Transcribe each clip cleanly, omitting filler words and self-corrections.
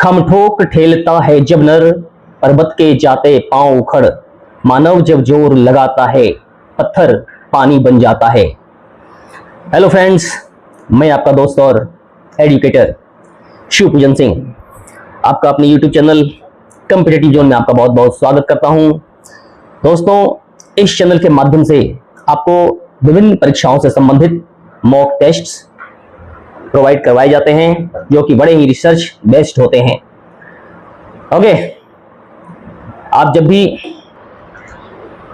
खम ठोक ठेलता है जब नर, पर्वत के जाते पांव उखड़। मानव जब जोर लगाता है, पत्थर पानी बन जाता है। हेलो फ्रेंड्स, मैं आपका दोस्त और एजुकेटर शिवपूजन सिंह आपका अपने यूट्यूब चैनल कॉम्पिटिटिव जोन में आपका बहुत बहुत स्वागत करता हूं। दोस्तों, इस चैनल के माध्यम से आपको विभिन्न परीक्षाओं से संबंधित मॉक टेस्ट्स प्रोवाइड करवाए जाते हैं, जो कि बड़े ही रिसर्च बेस्ड होते हैं। ओके, आप जब भी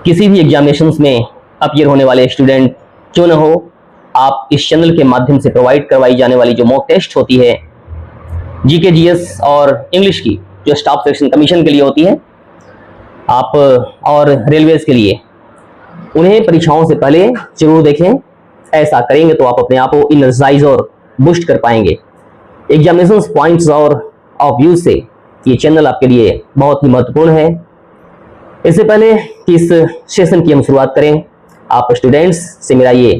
किसी भी एग्जामिनेशंस में अपीयर होने वाले स्टूडेंट क्यों न हो, आप इस चैनल के माध्यम से प्रोवाइड करवाई जाने वाली जो मॉक टेस्ट होती है जीके जीएस और इंग्लिश की, जो स्टाफ सिलेक्शन कमीशन के लिए होती है आप और रेलवेज के लिए, उन्हें परीक्षाओं से पहले जरूर देखें। ऐसा करेंगे तो आप अपने आप को इनर्जाइज और बूस्ट कर पाएंगे। एग्जामिनेशन पॉइंट्स और ऑफ व्यू से ये चैनल आपके लिए बहुत ही महत्वपूर्ण है। इससे पहले कि इस सेशन की हम शुरुआत करें, आप स्टूडेंट्स से मेरा ये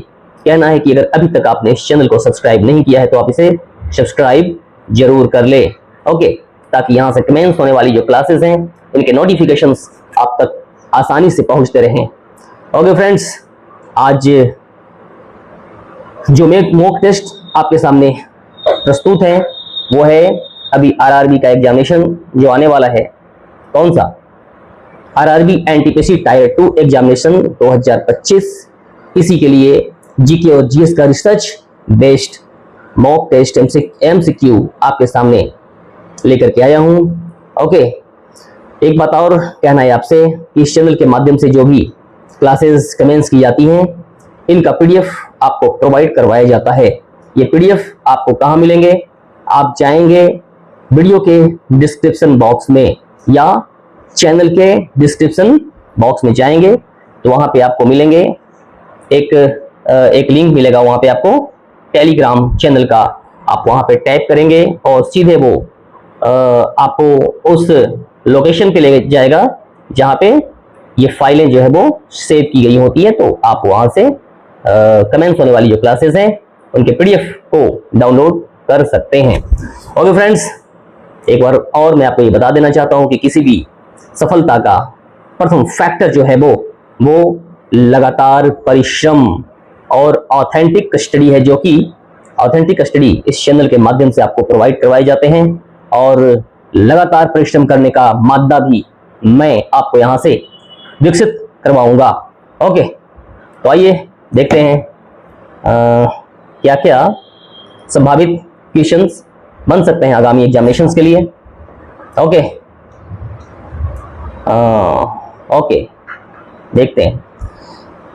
कहना है कि अगर अभी तक आपने इस चैनल को सब्सक्राइब नहीं किया है तो आप इसे सब्सक्राइब जरूर कर ले। ओके, ताकि यहाँ से कमेंट्स होने वाली जो क्लासेस हैं इनके नोटिफिकेशंस आप तक आसानी से पहुंचते रहें। ओके फ्रेंड्स, आज जो मॉक टेस्ट आपके सामने प्रस्तुत है वो है अभी आरआरबी का एग्जामिनेशन जो आने वाला है। कौन सा? RRB NTPC tier 2 examination 2025। इसी के लिए जीके और जीएस का research based mock test MCQ आपके सामने लेकर के आया हूं। ओके, एक बात और कहना है आपसे, इस चैनल के माध्यम से जो भी क्लासेस कमेंट्स की जाती हैं, इनका पीडीएफ आपको प्रोवाइड करवाया जाता है। ये पीडीएफ आपको कहाँ मिलेंगे? आप जाएंगे वीडियो के डिस्क्रिप्शन बॉक्स में या चैनल के डिस्क्रिप्शन बॉक्स में जाएंगे तो वहाँ पे आपको मिलेंगे एक लिंक मिलेगा, वहाँ पे आपको टेलीग्राम चैनल का, आप वहाँ पे टैप करेंगे और सीधे वो आपको उस लोकेशन पे ले जाएगा जहाँ पे ये फाइलें जो है वो सेव की गई होती है। तो आप वहाँ से कमेंट्स होने वाली जो क्लासेस हैं उनके पीडीएफ को डाउनलोड कर सकते हैं। ओके फ्रेंड्स, एक बार और मैं आपको ये बता देना चाहता हूँ कि किसी भी सफलता का प्रथम फैक्टर जो है वो लगातार परिश्रम और ऑथेंटिक स्टडी है, जो कि ऑथेंटिक स्टडी इस चैनल के माध्यम से आपको प्रोवाइड करवाए जाते हैं और लगातार परिश्रम करने का मादा भी मैं आपको यहाँ से विकसित करवाऊंगा। ओके, तो आइए देखते हैं क्या क्या संभावित क्वेश्चंस बन सकते हैं आगामी एग्जामिनेशंस के लिए। ओके ओके, देखते हैं।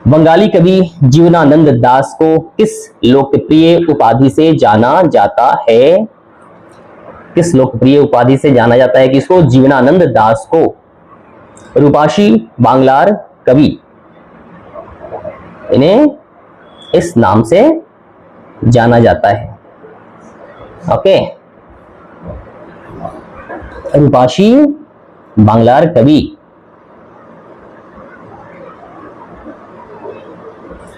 बंगाली कवि जीवनानंद दास को किस लोकप्रिय उपाधि से जाना जाता है? किस लोकप्रिय उपाधि से जाना जाता है किसको? जीवनानंद दास को। रूपाशी बांग्लार कवि, इन्हें इस नाम से जाना जाता है। ओके, रूपाशी बांग्लार कवि।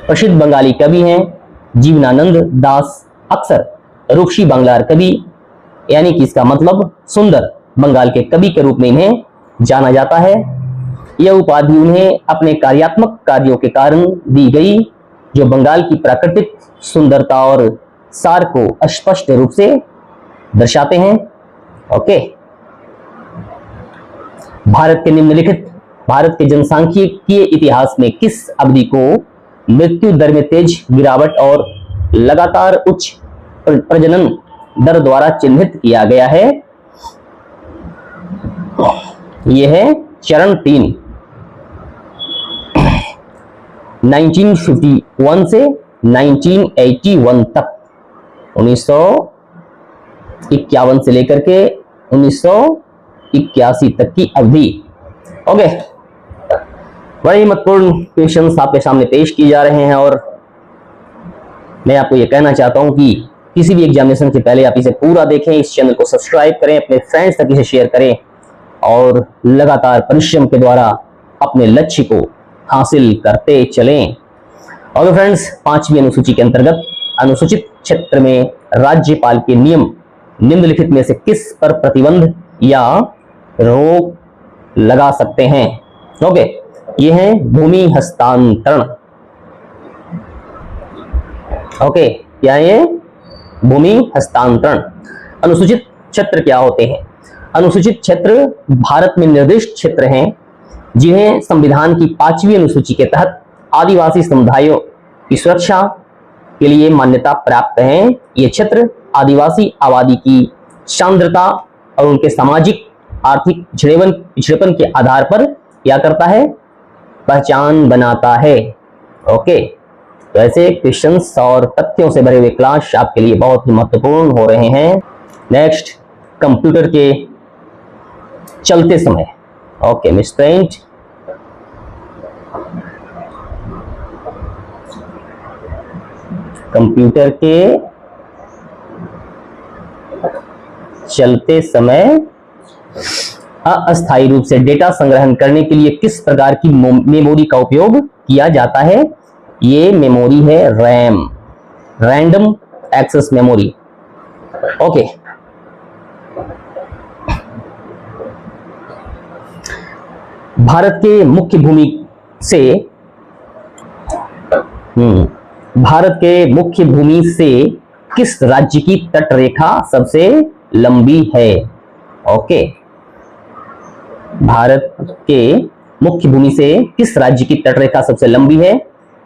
प्रसिद्ध बंगाली कवि हैं जीवनानंद दास। अक्सर रूपसी बांग्लार कवि, यानी कि इसका मतलब सुंदर बंगाल के कवि के रूप में इन्हें जाना जाता है। यह उपाधि उन्हें अपने कार्यात्मक कार्यों के कारण दी गई, जो बंगाल की प्राकृतिक सुंदरता और सार को स्पष्ट रूप से दर्शाते हैं। ओके, भारत के जनसांख्यिकीय इतिहास में किस अवधि को मृत्यु दर में तेज गिरावट और लगातार उच्च प्रजनन दर द्वारा चिन्हित किया गया है? यह है चरण 3, 1951 से 1981 तक, 1951 से लेकर के 1981 तक की अवधि। ओके, बड़े ही महत्वपूर्ण क्वेश्चंस आपके सामने पेश किए जा रहे हैं और मैं आपको ये कहना चाहता हूं कि किसी भी एग्जामिनेशन से पहले आप इसे पूरा देखें, इस चैनल को सब्सक्राइब करें, अपने फ्रेंड्स तक इसे शेयर करें और लगातार परिश्रम के द्वारा अपने लक्ष्य को हासिल करते चलें। और फ्रेंड्स, 5वीं अनुसूची के अंतर्गत अनुसूचित क्षेत्र में राज्यपाल के नियम निम्नलिखित में से किस पर प्रतिबंध या रोक लगा सकते हैं? ओके, ये है भूमि हस्तांतरण। ओके, क्या है ये? भूमि हस्तांतरण। अनुसूचित क्षेत्र क्या होते हैं? अनुसूचित क्षेत्र भारत में निर्दिष्ट क्षेत्र हैं जिन्हें संविधान की 5वीं अनुसूची के तहत आदिवासी समुदायों की सुरक्षा के लिए मान्यता प्राप्त है। ये क्षेत्र आदिवासी आबादी की सांद्रता और उनके सामाजिक आर्थिक पिछड़ेपन के आधार पर क्या करता है? पहचान बनाता है। ओके, तो ऐसे क्वेश्चंस और तथ्यों से भरे हुए क्लास आपके लिए बहुत ही महत्वपूर्ण हो रहे हैं। नेक्स्ट, कंप्यूटर के चलते समय। ओके मिस्टर, कंप्यूटर के चलते समय अस्थायी रूप से डेटा संग्रहण करने के लिए किस प्रकार की मेमोरी का उपयोग किया जाता है? ये मेमोरी है RAM, random access memory. Okay, Bharat के मुख्य भूमि से किस राज्य की तट रेखा सबसे लंबी है? ओके, भारत के मुख्य भूमि से किस राज्य की तट रेखा सबसे लंबी है?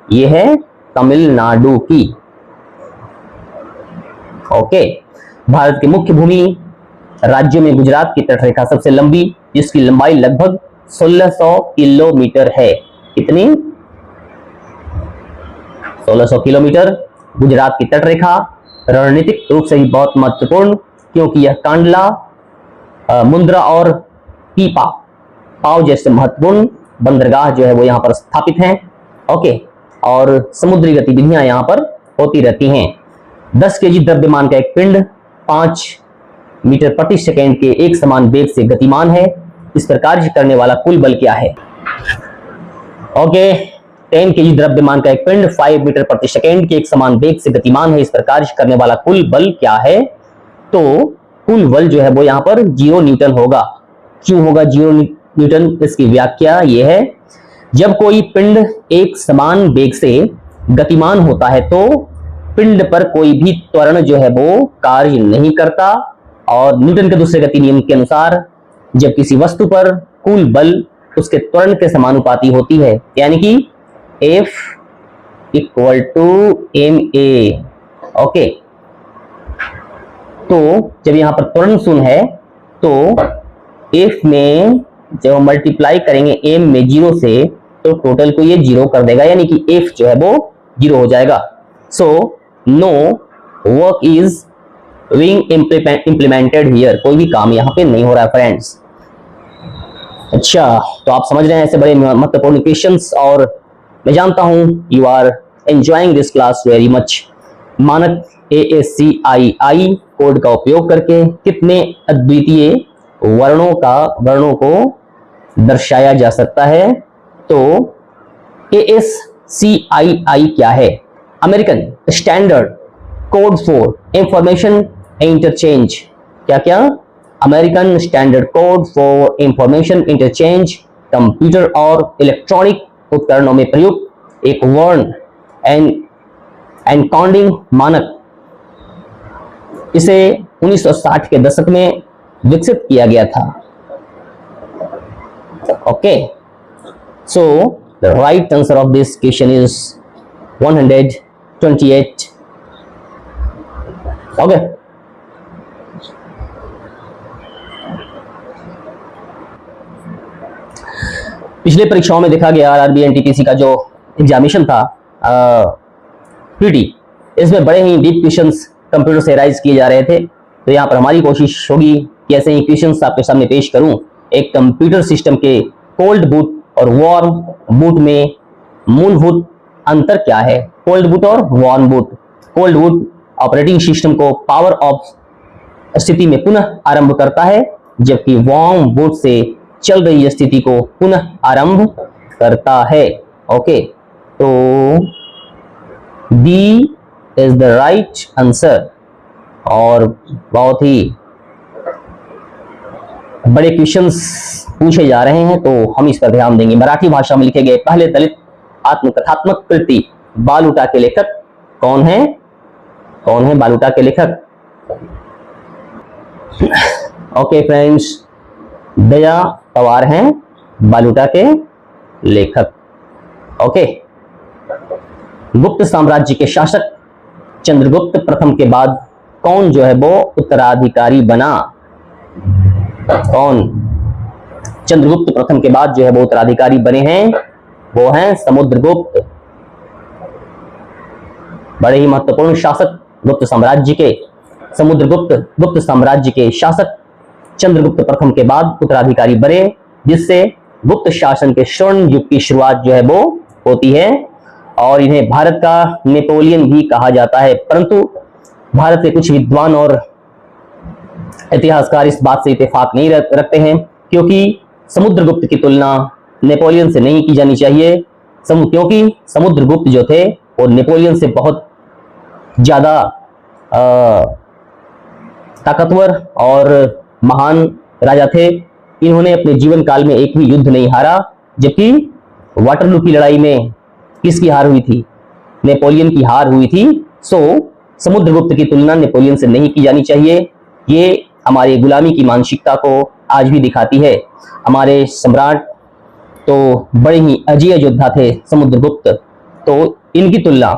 यह है तमिलनाडु की। ओके, भारत के मुख्य भूमि राज्यों में गुजरात की तट रेखा सबसे लंबी, जिसकी लंबाई लगभग 1600 किलोमीटर है। कितनी? 1600 किलोमीटर। गुजरात की तट रेखा रणनीतिक रूप से ही बहुत महत्वपूर्ण, क्योंकि यह कांडला, मुंद्रा और पीपा पाव जैसे महत्वपूर्ण बंदरगाह जो है वो यहाँ पर स्थापित हैं। ओके, और समुद्री गतिविधियां यहाँ पर होती रहती हैं। 10 केजी द्रव्यमान का एक पिंड 5 मीटर प्रति सेकेंड के एक समान वेग से गतिमान है। इस पर कार्य करने वाला कुल बल क्या है? ओके, 10 केजी द्रव्यमान का एक पिंड 5 मीटर प्रति सेकेंड के एक समान वेग से गतिमान है। इस पर कार्य करने वाला कुल बल क्या है? तो कुल बल जो है वो यहाँ पर 0 न्यूटन होगा। क्यों होगा 0 न्यूटन? इसकी व्याख्या यह है, जब कोई पिंड एक समान वेग से गतिमान होता है तो पिंड पर कोई भी त्वरण जो है वो कार्य नहीं करता, और न्यूटन के दूसरे गति नियम के अनुसार जब किसी वस्तु पर कुल बल उसके त्वरण के समानुपाती होती है, यानी कि F equal to ma। Okay, तो जब यहां पर त्वरण शून्य है तो F में जब मल्टीप्लाई करेंगे m में 0 से, तो टोटल को ये 0 कर देगा, यानी कि F जो है वो 0 हो जाएगा। So no work is being implemented here. कोई भी काम यहाँ पे नहीं हो रहा है फ्रेंड्स। अच्छा, तो आप समझ रहे हैं ऐसे बड़े महत्वपूर्ण क्वेश्चंस, और मैं जानता हूं you are enjoying this class very much. मानक ASCII कोड का उपयोग करके कितने अद्वितीय वर्णों को दर्शाया जा सकता है? तो ASCII क्या है? American standard code for information interchange. क्या क्या? American standard code for information interchange computer और इलेक्ट्रॉनिक उपकरणों में प्रयुक्त एक वर्ण एनकोडिंग मानक। इसे 1960 के दशक में विकसित किया गया था। Okay, so the right answer of this question is 128। Okay, पिछले परीक्षाओं में देखा गया आरआरबी एनटीपीसी का जो एग्जामिनेशन था पीटी, इसमें बड़े ही डीप क्वेश्चंस कंप्यूटर से राइज किए जा रहे थे। तो यहाँ पर हमारी कोशिश होगी कि ऐसे ही क्वेश्चंस आपके सामने पेश करूं। एक कंप्यूटर सिस्टम के कोल्ड बूट और वार्म बूट में मूलभूत अंतर क्या है? कोल्ड बूट और warm boot. Cold boot operating system को पावर ऑफ स्थिति में पुनः आरंभ करता है, जबकि वार्म बूट से चल रही स्थिति को पुनः आरंभ करता है। ओके, तो B is the right answer. और बहुत ही बड़े क्वेश्चंस पूछे जा रहे हैं, तो हम इस पर ध्यान देंगे। मराठी भाषा में लिखे गए पहले दलित आत्मकथात्मक कृति बालूटा के लेखक कौन है? कौन है बालूटा के लेखक? ओके फ्रेंड्स, दया पवार हैं बालूटा के लेखक। ओके, गुप्त साम्राज्य के शासक चंद्रगुप्त प्रथम के बाद कौन जो है वो उत्तराधिकारी बना? कौन चंद्रगुप्त प्रथम के बाद जो है वो उत्तराधिकारी बने हैं? वो हैं समुद्रगुप्त। बड़े ही महत्वपूर्ण शासक गुप्त साम्राज्य के गुप्त साम्राज्य के शासक चंद्रगुप्त प्रथम के बाद उत्तराधिकारी बने, जिससे गुप्त शासन के स्वर्ण युग की शुरुआत जो है वो होती है। और इन्हें भारत का नेपोलियन भी कहा जाता है, परंतु भारत के कुछ विद्वान और इतिहासकार इस बात से इत्तेफाक नहीं रखते हैं, क्योंकि समुद्रगुप्त की तुलना नेपोलियन से नहीं की जानी चाहिए, क्योंकि समुद्रगुप्त जो थे वो नेपोलियन से बहुत ज्यादा ताकतवर और महान राजा थे। इन्होंने अपने जीवन काल में एक भी युद्ध नहीं हारा, जबकि वाटरलू की लड़ाई में किसकी हार हुई थी? नेपोलियन की हार हुई थी। सो समुद्रगुप्त की तुलना नेपोलियन से नहीं की जानी चाहिए। ये हमारी गुलामी की मानसिकता को आज भी दिखाती है। हमारे सम्राट तो बड़े ही अजेय योद्धा थे समुद्रगुप्त, तो इनकी तुलना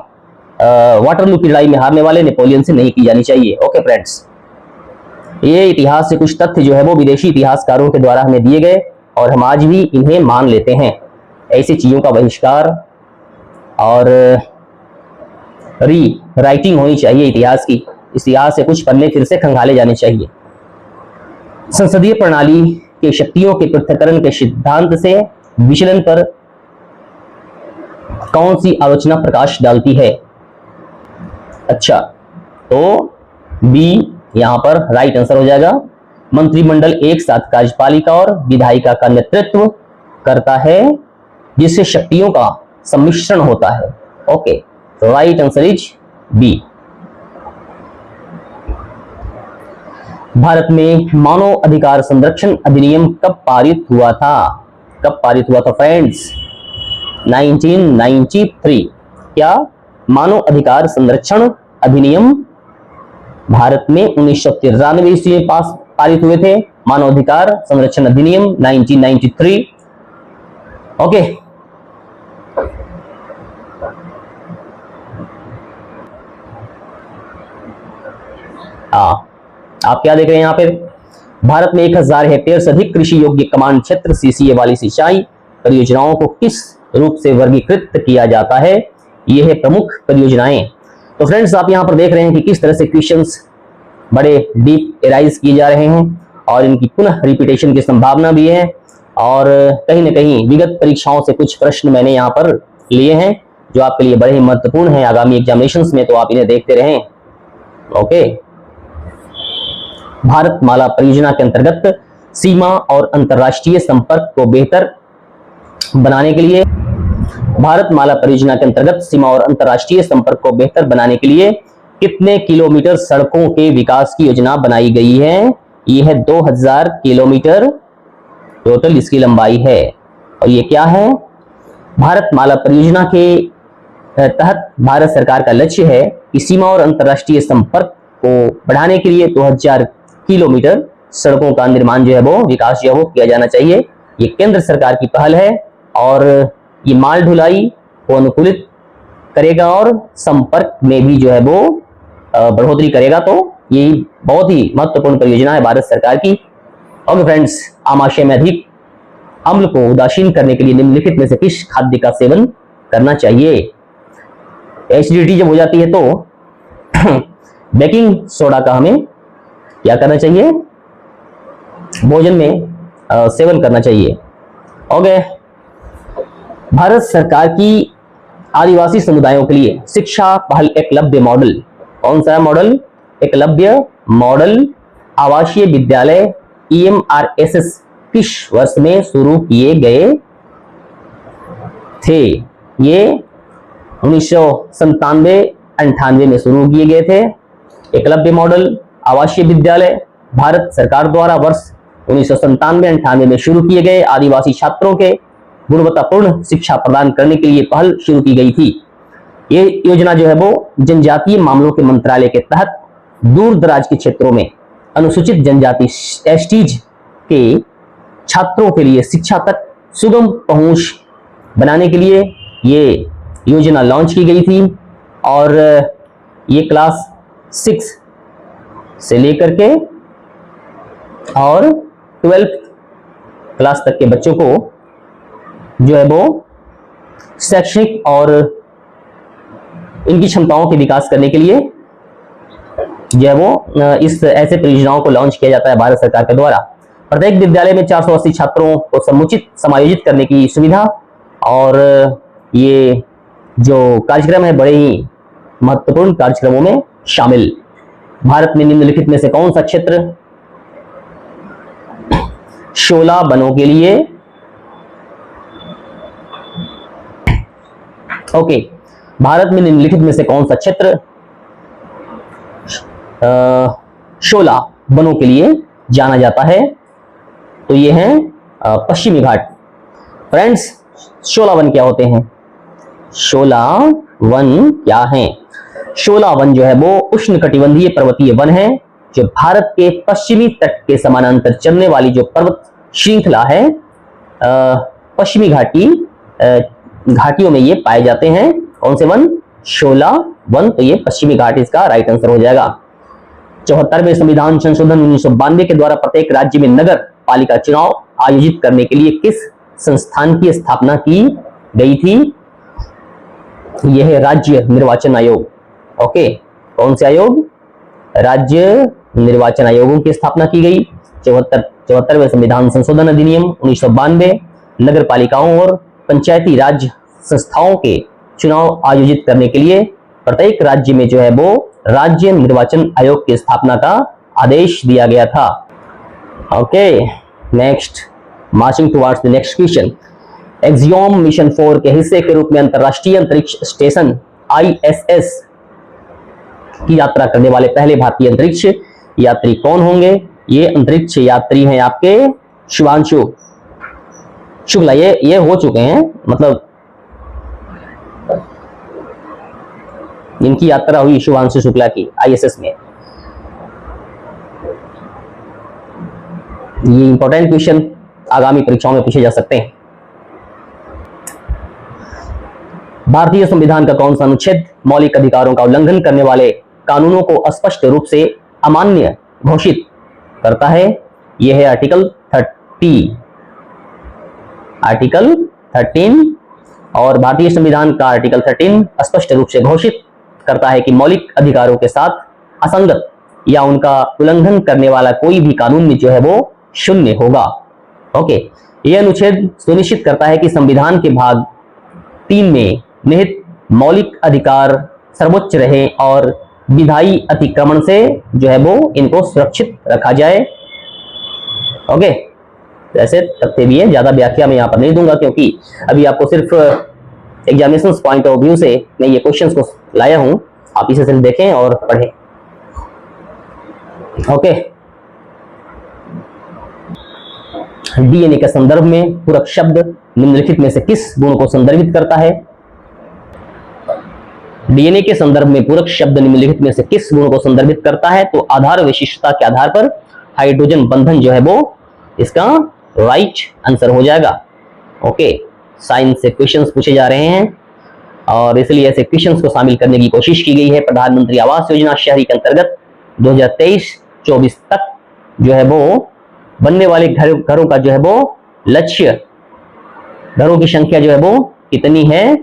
वाटरलू की लड़ाई में हारने वाले नेपोलियन से नहीं की जानी चाहिए। ओके फ्रेंड्स, ये इतिहास से कुछ तथ्य जो है वो विदेशी इतिहासकारों के द्वारा हमें दिए गए और हम आज भी इन्हें मान लेते हैं। ऐसी चीजों का बहिष्कार और री राइटिंग होनी चाहिए इतिहास की। इतिहास से कुछ पन्ने फिर से खंगाले जाने चाहिए। संसदीय प्रणाली के शक्तियों के पृथक्करण के सिद्धांत से विचलन पर कौन सी आलोचना प्रकाश डालती है? अच्छा, तो बी यहां पर राइट आंसर हो जाएगा। मंत्रिमंडल एक साथ कार्यपालिका और विधायिका का नेतृत्व करता है, जिससे शक्तियों का सम्मिश्रण होता है। Okay, right answer is B. Bharat में मानव अधिकार संरक्षण अधिनियम कब पारित हुआ था? कब पारित हुआ था फ्रेंड्स? 1993। क्या मानव अधिकार संरक्षण अधिनियम भारत में 1993 ईस्वी में पारित हुए थे? मानव अधिकार संरक्षण अधिनियम 1993। ओके, आप क्या देख रहे हैं यहाँ पे? भारत में 1000 हेक्टेयर से अधिक कृषि योग्य कमांड क्षेत्र सीसीए वाली सिंचाई परियोजनाओं को किस रूप से वर्गीकृत किया जाता है? ये है प्रमुख परियोजनाएं। तो फ्रेंड्स, आप यहाँ पर देख रहे हैं कि किस तरह से क्वेश्चंस बड़े डीप एराइज किए जा रहे हैं और इनकी पुनः रिपीटेशन की संभावना भी है। और कहीं ना कहीं विगत परीक्षाओं से कुछ प्रश्न मैंने यहाँ पर लिए हैं जो आपके लिए बड़े ही महत्वपूर्ण हैं आगामी एग्जामिनेशंस में, तो आप इन्हें देखते रहें। ओके, भारत माला परियोजना के अंतर्गत सीमा और अंतर्राष्ट्रीय संपर्क को बेहतर बनाने के लिए कितने किलोमीटर सड़कों के विकास की योजना बनाई गई है? ये है 2000 किलोमीटर टोटल इसकी लंबाई है। और ये क्या है? भारत माला परियोजना के तहत भारत सरकार का लक्ष्य है कि सीमा और अंतर्राष्ट्रीय संपर्क को बढ़ाने के लिए 2000 किलोमीटर सड़कों का निर्माण जो है वो विकास जो है वो किया जाना चाहिए। ये केंद्र सरकार की पहल है और ये माल ढुलाई को अनुकूलित करेगा और संपर्क में भी जो है वो बढ़ोतरी करेगा। तो ये बहुत ही महत्वपूर्ण परियोजना है भारत सरकार की। ओके फ्रेंड्स, आमाशय में अधिक अम्ल को उदासीन करने के लिए निम्नलिखित में से किस खाद्य का सेवन करना चाहिए? एसिडिटी जब हो जाती है तो बेकिंग सोडा का हमें क्या करना चाहिए? भोजन में सेवन करना चाहिए। ओके, भारत सरकार की आदिवासी समुदायों के लिए शिक्षा पहल एकलव्य मॉडल, कौन सा मॉडल? एकलव्य मॉडल आवासीय विद्यालय EMRSS किस वर्ष में शुरू किए गए थे? ये 1997-98 में शुरू किए गए थे। एकलव्य मॉडल आवासीय विद्यालय भारत सरकार द्वारा वर्ष 1997-98 में शुरू किए गए आदिवासी छात्रों के गुणवत्तापूर्ण शिक्षा प्रदान करने के लिए पहल शुरू की गई थी। ये योजना जो है वो जनजातीय मामलों के मंत्रालय के तहत दूर दराज के क्षेत्रों में अनुसूचित जनजाति एसटीज के छात्रों के लिए शिक्षा तक सुगम पहुंच बनाने के लिए ये योजना लॉन्च की गई थी। और ये क्लास 6 से लेकर के और 12th क्लास तक के बच्चों को जो है वो शैक्षणिक और इनकी क्षमताओं के विकास करने के लिए जो है वो इस ऐसे परियोजनाओं को लॉन्च किया जाता है भारत सरकार के द्वारा। प्रत्येक विद्यालय में 480 छात्रों को समुचित समायोजित करने की सुविधा। और ये जो कार्यक्रम है बड़े ही महत्वपूर्ण कार्यक्रमों में शामिल। भारत में निम्नलिखित में से कौन सा क्षेत्र शोला वनों के लिए भारत में निम्नलिखित में से कौन सा क्षेत्र शोला वनों के लिए जाना जाता है? तो ये है पश्चिमी घाट। फ्रेंड्स, शोला वन क्या होते हैं? शोला वन क्या है? शोला वन जो है वो उष्णकटिबंधीय पर्वतीय वन है जो भारत के पश्चिमी तट के समानांतर चलने वाली जो पर्वत श्रृंखला है पश्चिमी घाटियों में ये पाए जाते हैं। कौन से वन? शोला वन। तो ये पश्चिमी घाट इसका राइट आंसर हो जाएगा। 74वें संविधान संशोधन 1992 के द्वारा प्रत्येक राज्य में नगर पालिका चुनाव आयोजित करने के लिए किस संस्थान की स्थापना की गई थी? यह है राज्य निर्वाचन आयोग। ओके, कौन से आयोग? राज्य निर्वाचन आयोगों की स्थापना की गई। 74वें संविधान संशोधन अधिनियम 1992 नगर पालिकाओं और पंचायती राज संस्थाओं के चुनाव आयोजित करने के लिए प्रत्येक राज्य में जो है वो राज्य निर्वाचन आयोग की स्थापना का आदेश दिया गया था। Okay, next, marching towards the next question. Axiom mission 4 के हिस्से के रूप में अंतरराष्ट्रीय अंतरिक्ष स्टेशन ISS की यात्रा करने वाले पहले भारतीय अंतरिक्ष यात्री कौन होंगे? ये अंतरिक्ष यात्री हैं आपके शुभांशु शुक्ला। ये हो चुके हैं, मतलब इनकी यात्रा हुई शुभांशु शुक्ला की ISS में। ये इंपॉर्टेंट क्वेश्चन आगामी परीक्षाओं में पूछे जा सकते हैं। भारतीय संविधान का कौन सा अनुच्छेद मौलिक अधिकारों का उल्लंघन करने वाले कानूनों को स्पष्ट रूप से अमान्य घोषित करता है? यह है आर्टिकल 13। और भारतीय संविधान का आर्टिकल 13 स्पष्ट रूप से घोषित करता है कि मौलिक अधिकारों के साथ असंगत या उनका उल्लंघन करने वाला कोई भी कानून जो है वो शून्य होगा। ओके, यह अनुच्छेद सुनिश्चित करता है कि संविधान के भाग 3 में निहित मौलिक अधिकार सर्वोच्च रहे और विधायी अतिक्रमण से जो है वो इनको सुरक्षित रखा जाए। ओके, ऐसे तथ्य भी है, ज्यादा व्याख्या मैं यहाँ पर नहीं दूंगा क्योंकि अभी आपको सिर्फ एग्जामिनेशन पॉइंट ऑफ व्यू से मैं ये क्वेश्चंस को लाया हूं। आप इसे सिर्फ देखें और पढ़ें। ओके, डीएनए के संदर्भ में पूरक शब्द निम्नलिखित में से किस गुण को संदर्भित करता है? डीएनए के संदर्भ में पूरक शब्द निम्नलिखित में से किस गुण को संदर्भित करता है? तो आधार विशिष्टता के आधार पर हाइड्रोजन बंधन जो है वो इसका राइट आंसर हो जाएगा। ओके, साइंस से क्वेश्चंस पूछे जा रहे हैं और इसलिए ऐसे क्वेश्चंस को शामिल करने की कोशिश की गई है। प्रधानमंत्री आवास योजना शहरी के अंतर्गत 2023-24 तक जो है वो बनने वाले घरों का जो है वो लक्ष्य, घरों की संख्या जो है वो कितनी है?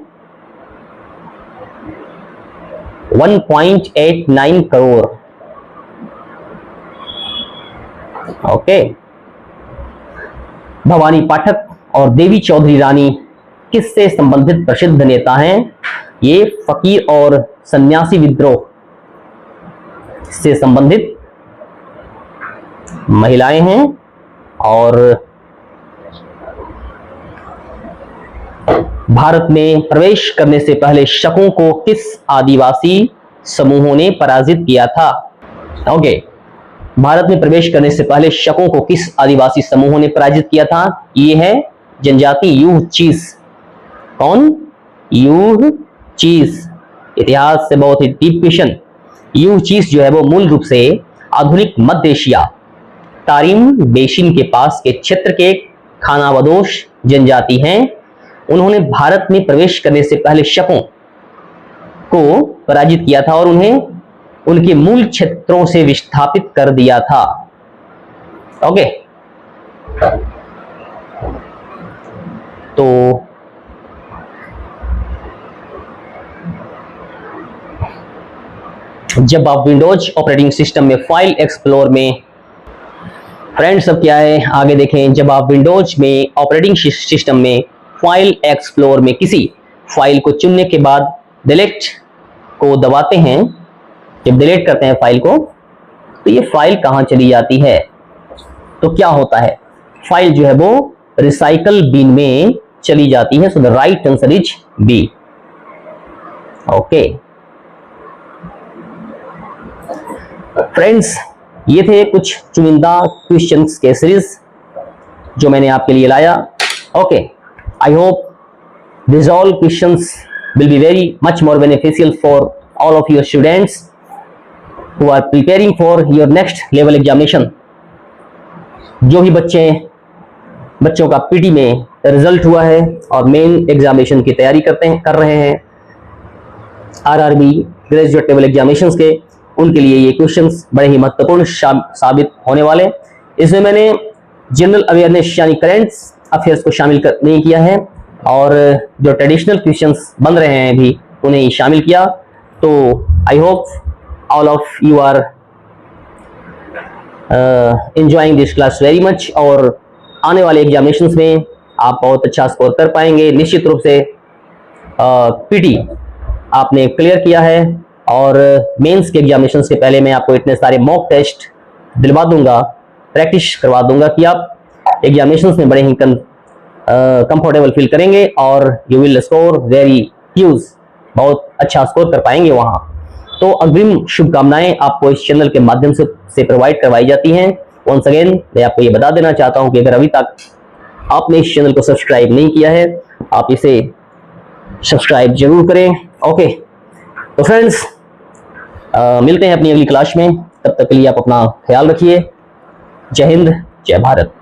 1.89 करोड़। ओके, भवानी पाठक और देवी चौधरी रानी किससे संबंधित प्रसिद्ध नेता हैं? ये फकीर और सन्यासी विद्रोह से संबंधित महिलाएं हैं। और भारत में प्रवेश करने से पहले शकों को किस आदिवासी समूहों ने पराजित किया था? ओके, भारत में प्रवेश करने से पहले शकों को किस आदिवासी समूहों ने पराजित किया था? ये है जनजाति यूह चीस। कौन? यूह चीस। इतिहास से बहुत ही डीप क्वेश्चन। यूह चीस जो है वो मूल रूप से आधुनिक मध्य एशिया, तारिम बेसिन के पास के क्षेत्र के खानाबदोश जनजाति हैं। उन्होंने भारत में प्रवेश करने से पहले शकों को पराजित किया था और उन्हें उनके मूल क्षेत्रों से विस्थापित कर दिया था। ओके, तो जब आप विंडोज ऑपरेटिंग सिस्टम में फाइल एक्सप्लोर में, फ्रेंड्स अब क्या है आगे देखें, जब आप विंडोज में ऑपरेटिंग सिस्टम में फाइल एक्सप्लोर में किसी फाइल को चुनने के बाद डिलीट को दबाते हैं, जब डिलीट करते हैं फाइल को, तो ये फाइल कहां चली जाती है? तो क्या होता है, फाइल जो है वो रिसाइकल बिन में चली जाती है। So the right answer is B. Okay friends, ये थे कुछ चुनिंदा क्वेश्चंस के सीरीज जो मैंने आपके लिए लाया। Okay, I hope these all questions will be very much more beneficial for all of your students who are preparing for your next level examination। जो भी बच्चों का पीटी में रिजल्ट हुआ है और मेन एग्जामिनेशन की तैयारी कर रहे हैं, आरआरबी ग्रेजुएट लेवल एग्जामिनेशंस के, उनके लिए ये क्वेश्चंस बड़े ही महत्वपूर्ण साबित होने वाले। इसमें मैंने जनरल अवेयरनेस यानी करंट अफेयर्स को शामिल नहीं किया है और जो ट्रेडिशनल क्वेश्चंस बन रहे हैं भी उन्हें शामिल किया। तो I hope all of you are enjoying this class very much और आने वाले एग्जामिनेशंस में आप बहुत अच्छा स्कोर कर पाएंगे। निश्चित रूप से पीटी आपने क्लियर किया है और मेंस के एग्जामिनेशंस के पहले मैं आपको इतने सारे मॉक टेस्ट दिलवा दूंगा, प्रैक्टिस करवा दूंगा कि आप एग्जामिनेशंस में बड़े ही कंफर्टेबल फील करेंगे और you will score very huge, बहुत अच्छा स्कोर कर पाएंगे वहां। तो अग्रिम शुभकामनाएं आपको इस चैनल के माध्यम से प्रोवाइड करवाई जाती हैं। वंस अगेन मैं आपको ये बता देना चाहता हूं कि अगर अभी तक आपने इस चैनल को सब्सक्राइब नहीं किया है, आप इसे सब्सक्राइब जरूर करें। ओके, तो फ्रेंड्स मिलते हैं अपनी अगली क्लास में, तब तक के लिए आप अपना ख्याल रखिए। जय हिंद, जय भारत।